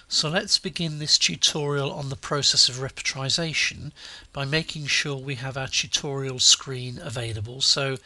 So let's begin this tutorial on the process of repertorisation by making sure we have our tutorial screen available. So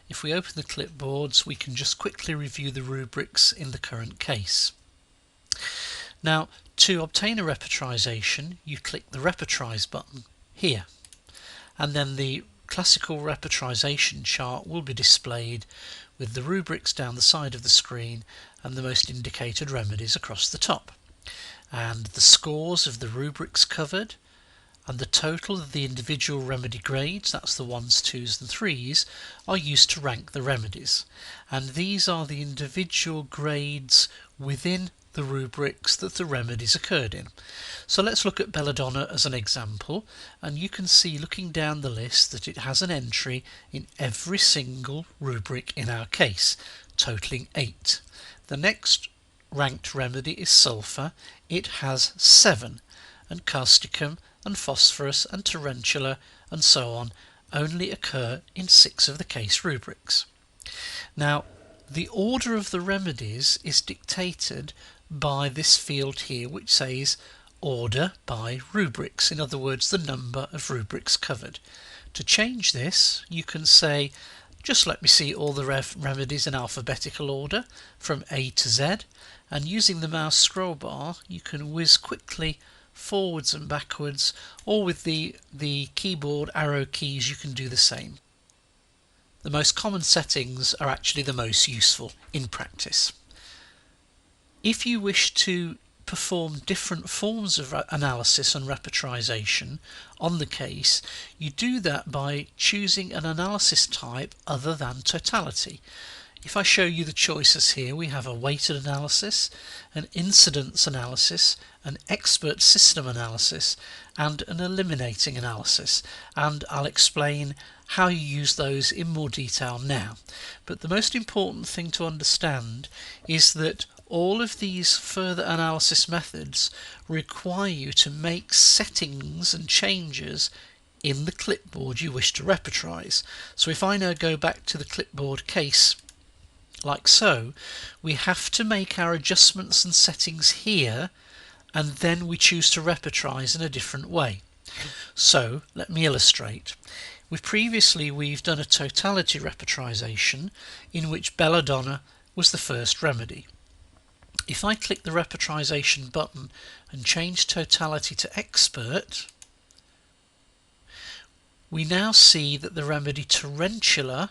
if we open the clipboards, we can just quickly review the rubrics in the current case. Now, to obtain a repertorisation, you click the Repertorise button here, and then the classical repertorisation chart will be displayed with the rubrics down the side of the screen and the most indicated remedies across the top. And the scores of the rubrics covered and the total of the individual remedy grades, that's the 1s, 2s and 3s, are used to rank the remedies. And these are the individual grades within the rubrics that the remedies occurred in. So let's look at Belladonna as an example, and you can see looking down the list that it has an entry in every single rubric in our case, totaling 8. The next ranked remedy is sulphur. It has 7, and causticum and phosphorus and tarantula and so on only occur in 6 of the case rubrics. Now, the order of the remedies is dictated by this field here, which says order by rubrics, in other words the number of rubrics covered. To change this, you can say just let me see all the remedies in alphabetical order from A to Z, and using the mouse scroll bar you can whiz quickly forwards and backwards, or with the keyboard arrow keys you can do the same. The most common settings are actually the most useful in practice. If you wish to perform different forms of analysis and repertorisation on the case, you do that by choosing an analysis type other than totality. If I show you the choices here, we have a weighted analysis, an incidence analysis, an expert system analysis and an eliminating analysis, and I'll explain how you use those in more detail now. But the most important thing to understand is that all of these further analysis methods require you to make settings and changes in the clipboard you wish to repertorise. So if I now go back to the clipboard case like so, we have to make our adjustments and settings here, and then we choose to repertorise in a different way. So let me illustrate. We've done a totality repertorisation in which Belladonna was the first remedy. If I click the Repertorisation button and change totality to expert, we now see that the remedy tarantula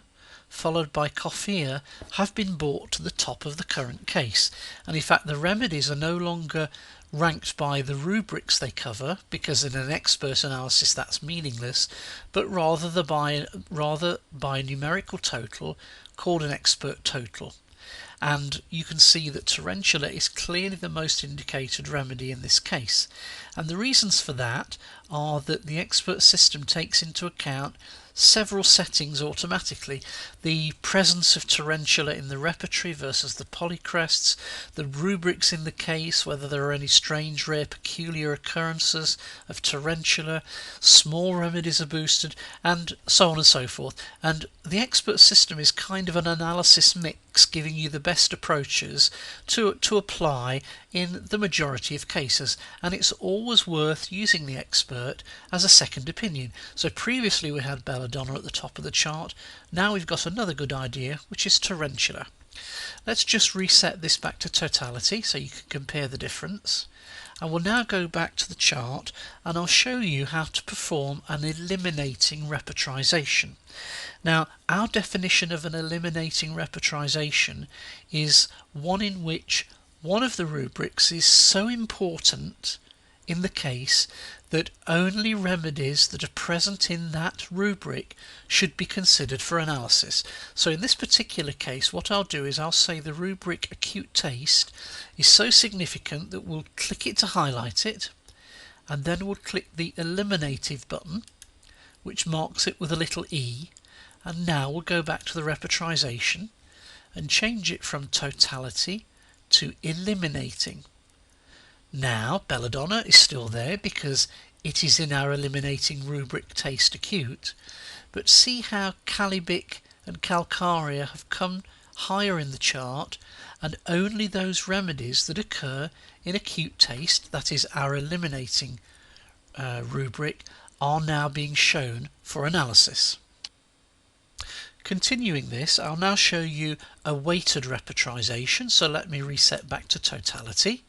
followed by coffea have been brought to the top of the current case, and in fact the remedies are no longer ranked by the rubrics they cover, because in an expert analysis that's meaningless, but rather by a numerical total called an expert total. And you can see that tarantula is clearly the most indicated remedy in this case, and the reasons for that are that the expert system takes into account several settings automatically: the presence of tarantula in the repertory versus the polycrests, the rubrics in the case, whether there are any strange, rare, peculiar occurrences of tarantula, small remedies are boosted, and so on and so forth. And the expert system is kind of an analysis mix, giving you the best approaches to apply in the majority of cases, and it's always worth using the expert as a second opinion. So previously we had Belladonna at the top of the chart, now we've got another good idea, which is tarantula. Let's just reset this back to totality so you can compare the difference. I will now go back to the chart and I'll show you how to perform an eliminating repertorisation. Now, our definition of an eliminating repertorisation is one in which one of the rubrics is so important in the case that only remedies that are present in that rubric should be considered for analysis. So in this particular case, what I'll do is I'll say the rubric acute taste is so significant that we'll click it to highlight it, and then we'll click the eliminative button, which marks it with a little E, and now we'll go back to the repertorisation and change it from totality to eliminating. Now Belladonna is still there because it is in our eliminating rubric taste acute, but see how Calibic and Calcarea have come higher in the chart, and only those remedies that occur in acute taste, that is our eliminating rubric, are now being shown for analysis. Continuing this, I'll now show you a weighted repertorisation, so let me reset back to totality,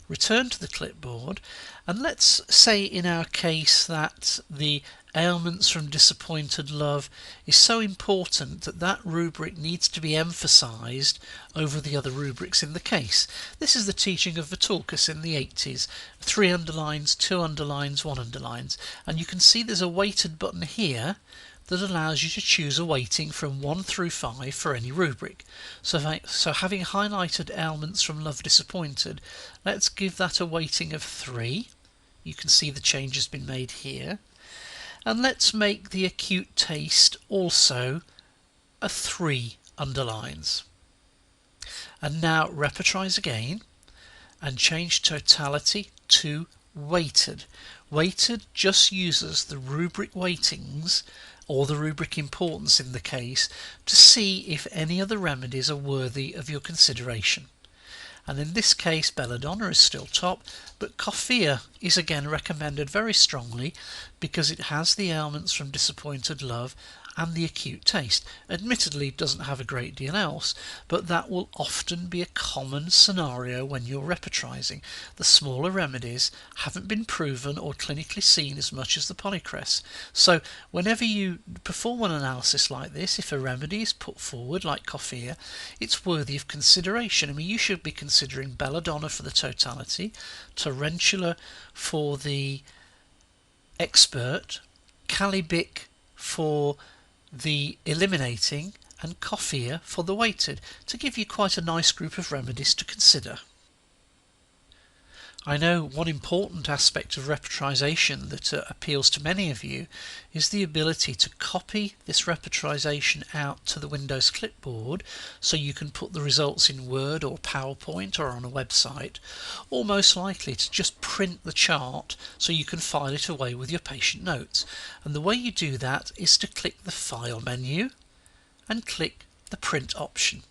return to the clipboard, and let's say in our case that the ailments from disappointed love is so important that that rubric needs to be emphasised over the other rubrics in the case. This is the teaching of Repertorise in the 80s, 3 underlines, 2 underlines, 1 underlines, and you can see there's a weighted button here that allows you to choose a weighting from 1 through 5 for any rubric. So having highlighted ailments from love disappointed, let's give that a weighting of 3. You can see the change has been made here. And let's make the acute taste also a 3 underlines. And now repertorise again and change totality to weighted. Weighted just uses the rubric weightings or the rubric importance in the case to see if any other remedies are worthy of your consideration. And in this case belladonna is still top, but coffea is again recommended very strongly because it has the ailments from disappointed love and the acute taste. Admittedly it doesn't have a great deal else, but that will often be a common scenario when you're repertorising. The smaller remedies haven't been proven or clinically seen as much as the polycress. So whenever you perform an analysis like this, if a remedy is put forward like coffea, it's worthy of consideration. I mean, you should be considering belladonna for the totality, tarantula for the expert, calibic for the eliminating, and coffea for the weighted, to give you quite a nice group of remedies to consider. I know one important aspect of repertorisation that appeals to many of you is the ability to copy this repertorisation out to the Windows clipboard so you can put the results in Word or PowerPoint or on a website, or most likely to just print the chart so you can file it away with your patient notes. And the way you do that is to click the File menu and click the Print option.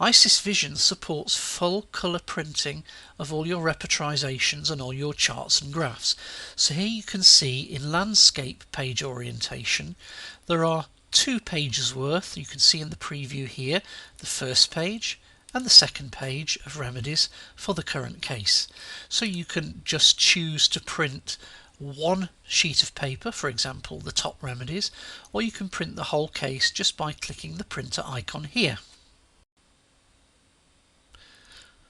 ISIS Vision supports full colour printing of all your repertorisations and all your charts and graphs. So here you can see in landscape page orientation there are 2 pages worth. You can see in the preview here the first page and the second page of remedies for the current case. So you can just choose to print one sheet of paper, for example the top remedies, or you can print the whole case just by clicking the printer icon here.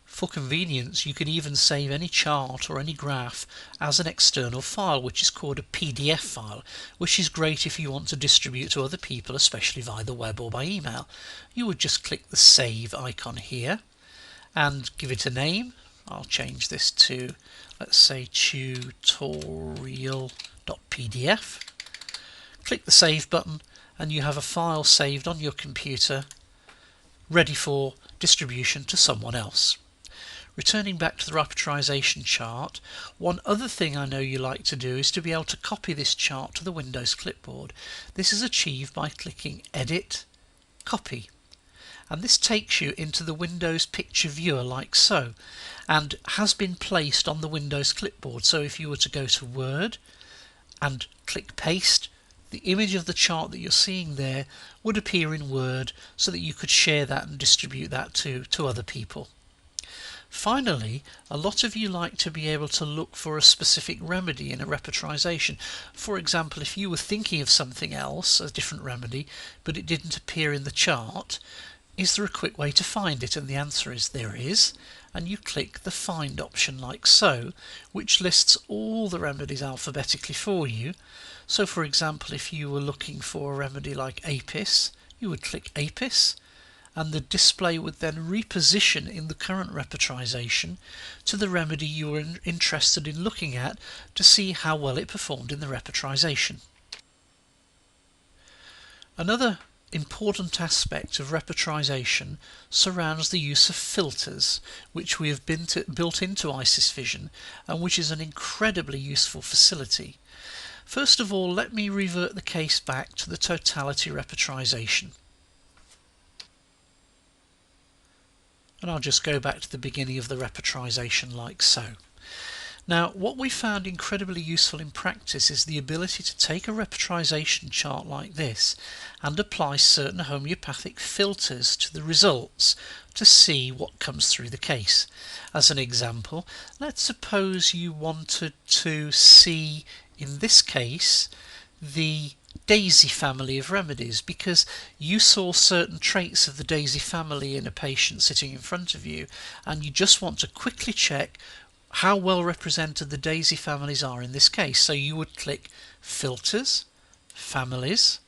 For convenience, you can even save any chart or any graph as an external file, which is called a PDF file, which is great if you want to distribute to other people, especially via the web or by email. You would just click the Save icon here and give it a name. I'll change this to, let's say, tutorial.pdf. Click the Save button and you have a file saved on your computer ready for distribution to someone else. Returning back to the repertorisation chart, one other thing I know you like to do is to be able to copy this chart to the Windows clipboard. This is achieved by clicking Edit, Copy, and this takes you into the Windows picture viewer like so, and has been placed on the Windows clipboard. So if you were to go to Word and click Paste, the image of the chart that you're seeing there would appear in Word so that you could share that and distribute that to other people. Finally, a lot of you like to be able to look for a specific remedy in a repertorisation. For example, if you were thinking of something else, a different remedy, but it didn't appear in the chart, is there a quick way to find it? And the answer is there is, and you click the Find option like so, which lists all the remedies alphabetically for you. So for example, if you were looking for a remedy like apis, you would click apis, and the display would then reposition in the current repertorisation to the remedy you were interested in looking at to see how well it performed in the repertorisation. Another important aspect of repertorisation surrounds the use of filters, which we have built into ISIS Vision and which is an incredibly useful facility. First of all, let me revert the case back to the totality repertorisation. and I'll just go back to the beginning of the repertorisation like so. Now, what we found incredibly useful in practice is the ability to take a repertorisation chart like this and apply certain homeopathic filters to the results to see what comes through the case. As an example, let's suppose you wanted to see, in this case, the daisy family of remedies, because you saw certain traits of the daisy family in a patient sitting in front of you, and you just want to quickly check how well represented the daisy families are in this case. So you would click Filters, Families,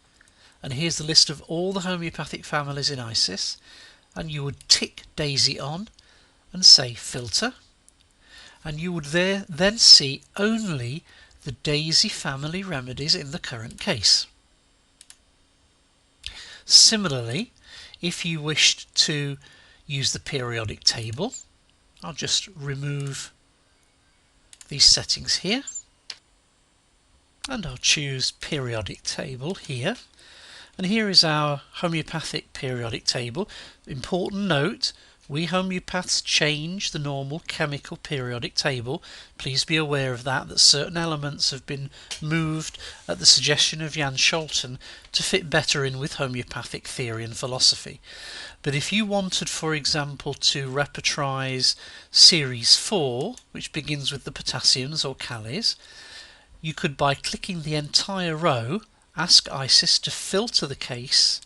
and here's the list of all the homeopathic families in ISIS, and you would tick daisy on and say Filter, and you would then see only the daisy family remedies in the current case. Similarly, if you wished to use the periodic table, I'll just remove these settings here, and I'll choose periodic table here, and here is our homeopathic periodic table. Important note, we homeopaths change the normal chemical periodic table. Please be aware of that certain elements have been moved at the suggestion of Jan Scholten to fit better in with homeopathic theory and philosophy. But if you wanted, for example, to repertorise series 4, which begins with the potassiums or kalies, you could, by clicking the entire row, ask ISIS to filter the case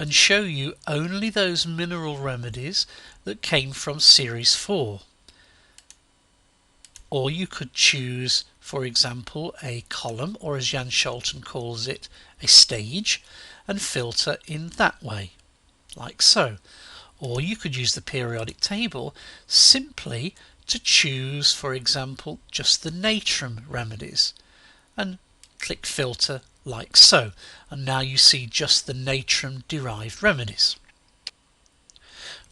and show you only those mineral remedies that came from series 4. Or you could choose, for example, a column, or as Jan Scholten calls it, a stage, and filter in that way, like so. Or you could use the periodic table simply to choose, for example, just the natrum remedies, and click Filter like so, and now you see just the natrum derived remedies.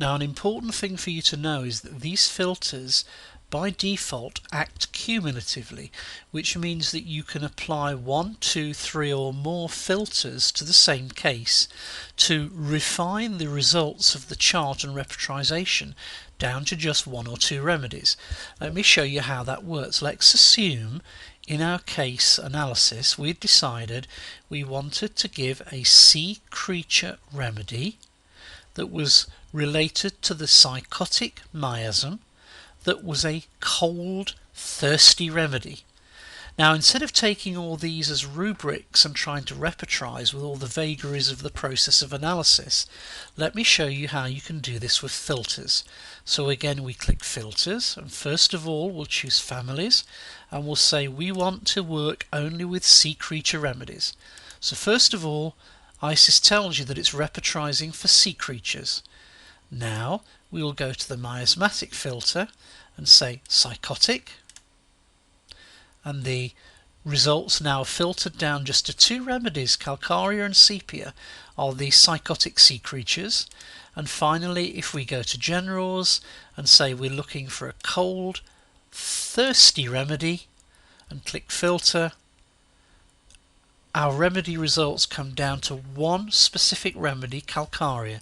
Now, an important thing for you to know is that these filters by default act cumulatively, which means that you can apply 1, 2, 3 or more filters to the same case to refine the results of the chart and repertorisation down to just 1 or 2 remedies. Let me show you how that works. Let's assume in our case analysis we'd decided we wanted to give a sea creature remedy that was related to the psychotic miasm, that was a cold, thirsty remedy. Now, instead of taking all these as rubrics and trying to repertorise with all the vagaries of the process of analysis, let me show you how you can do this with filters. So again, we click Filters, and first of all we'll choose Families, and we'll say we want to work only with sea creature remedies. So first of all, ISIS tells you that it's repertorising for sea creatures. Now we will go to the miasmatic filter and say psychotic, and the results now filtered down just to 2 remedies, Calcarea and Sepia, are the psychotic sea creatures. And finally, if we go to generals and say we're looking for a cold, thirsty remedy and click Filter, our remedy results come down to 1 specific remedy, Calcarea,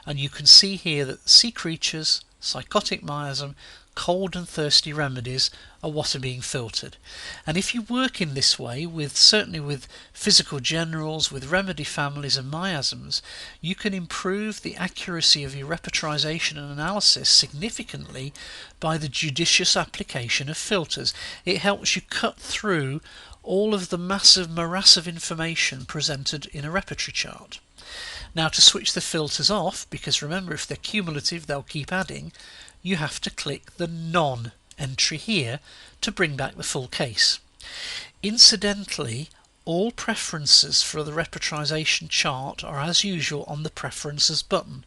and you can see here that sea creatures, psychotic miasm, cold and thirsty remedies are what are being filtered. And if you work in this way, certainly with physical generals, with remedy families and miasms, you can improve the accuracy of your repertorisation and analysis significantly by the judicious application of filters. It helps you cut through all of the massive morass of information presented in a repertory chart. Now, to switch the filters off, because remember, if they're cumulative they'll keep adding, you have to click the None entry here to bring back the full case. Incidentally, all preferences for the repertorisation chart are as usual on the Preferences button,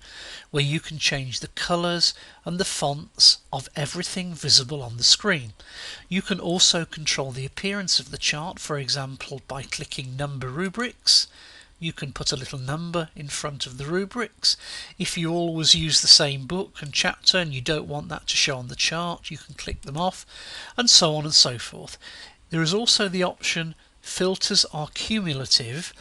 where you can change the colours and the fonts of everything visible on the screen. You can also control the appearance of the chart, for example by clicking Number Rubrics. You can put a little number in front of the rubrics. If you always use the same book and chapter and you don't want that to show on the chart, you can click them off, and so on and so forth. There is also the option Filters Are Cumulative,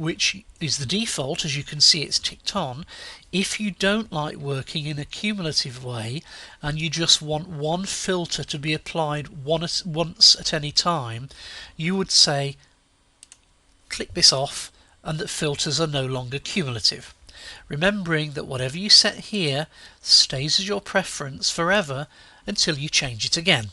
which is the default. As you can see, it's ticked on. If you don't like working in a cumulative way and you just want one filter to be applied once at any time, you would say click this off and that filters are no longer cumulative. Remembering that whatever you set here stays as your preference forever until you change it again.